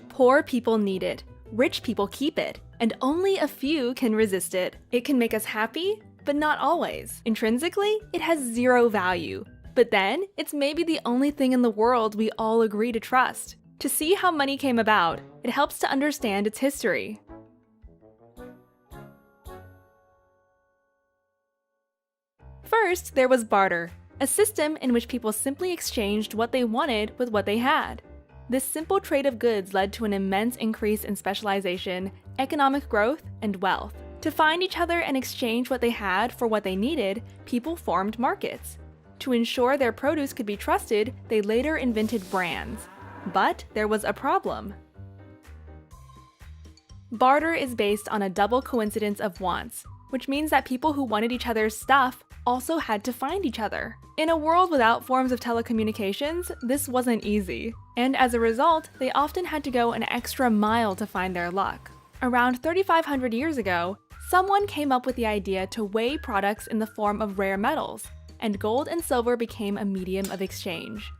Poor people need it, rich people keep it, and only a few can resist it. It can make us happy, but not always. Intrinsically, it has zero value. But then, it's maybe the only thing in the world we all agree to trust. To see how money came about, it helps to understand its history. First, there was barter, a system in which people simply exchanged what they wanted with what they had. This simple trade of goods led to an immense increase in specialization, economic growth, and wealth. To find each other and exchange what they had for what they needed, people formed markets. To ensure their produce could be trusted, they later invented brands. But there was a problem. Barter is based on a double coincidence of wants, which means that people who wanted each other's stuff also had to find each other. In a world without forms of telecommunications, this wasn't easy, and as a result, they often had to go an extra mile to find their luck. Around 3,500 years ago, someone came up with the idea to weigh products in the form of rare metals, and gold and silver became a medium of exchange.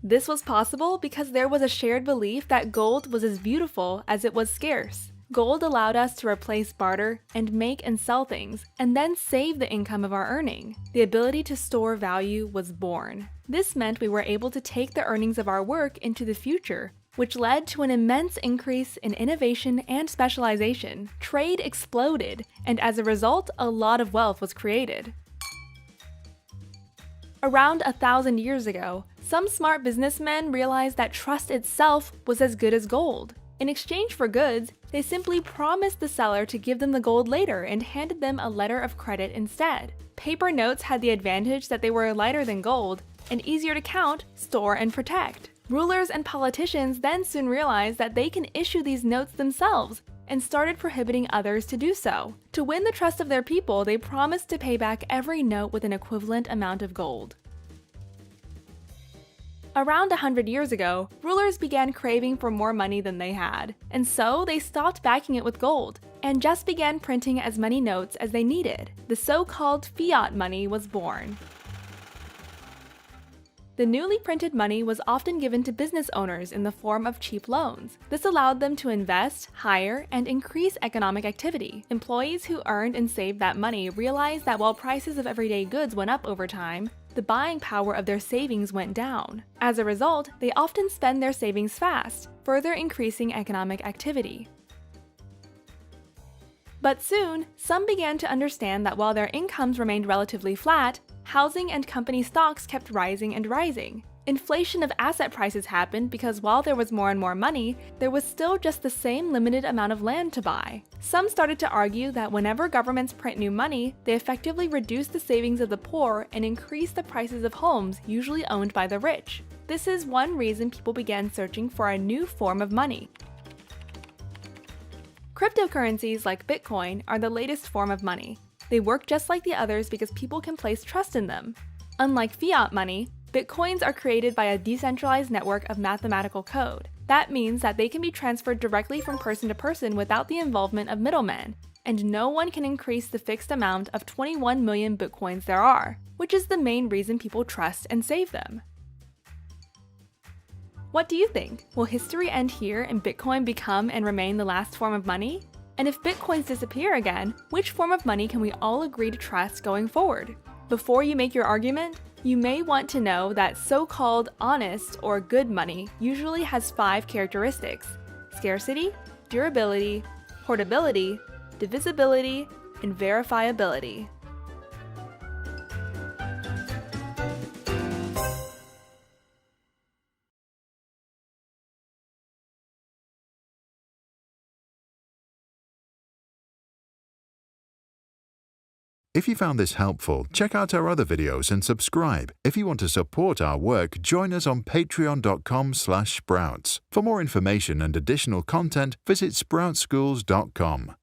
This was possible because there was a shared belief that gold was as beautiful as it was scarce. Gold allowed us to replace barter and make and sell things, and then save the income of our earning. The ability to store value was born. This meant we were able to take the earnings of our work into the future, which led to an immense increase in innovation and specialization. Trade exploded, and as a result, a lot of wealth was created. Around 1,000 years ago, some smart businessmen realized that trust itself was as good as gold. In exchange for goods, they simply promised the seller to give them the gold later and handed them a letter of credit instead. Paper notes had the advantage that they were lighter than gold and easier to count, store, and protect. Rulers and politicians then soon realized that they can issue these notes themselves and started prohibiting others to do so. To win the trust of their people, they promised to pay back every note with an equivalent amount of gold. Around 100 years ago, rulers began craving for more money than they had, and so they stopped backing it with gold, and just began printing as many notes as they needed. The so-called fiat money was born. The newly printed money was often given to business owners in the form of cheap loans. This allowed them to invest, hire, and increase economic activity. Employees who earned and saved that money realized that while prices of everyday goods went up over time, the buying power of their savings went down. As a result, they often spend their savings fast, further increasing economic activity. But soon, some began to understand that while their incomes remained relatively flat, housing and company stocks kept rising and rising. Inflation of asset prices happened because while there was more and more money, there was still just the same limited amount of land to buy. Some started to argue that whenever governments print new money, they effectively reduce the savings of the poor and increase the prices of homes usually owned by the rich. This is one reason people began searching for a new form of money. Cryptocurrencies like Bitcoin are the latest form of money. They work just like the others because people can place trust in them. Unlike fiat money, Bitcoins are created by a decentralized network of mathematical code. That means that they can be transferred directly from person to person without the involvement of middlemen, and no one can increase the fixed amount of 21 million Bitcoins there are, which is the main reason people trust and save them. What do you think? Will history end here and Bitcoin become and remain the last form of money? And if Bitcoins disappear again, which form of money can we all agree to trust going forward? Before you make your argument, you may want to know that so-called honest or good money usually has 5 characteristics: scarcity, durability, portability, divisibility, and verifiability. If you found this helpful, check out our other videos and subscribe. If you want to support our work, join us on patreon.com/sprouts. For more information and additional content, visit sproutschools.com.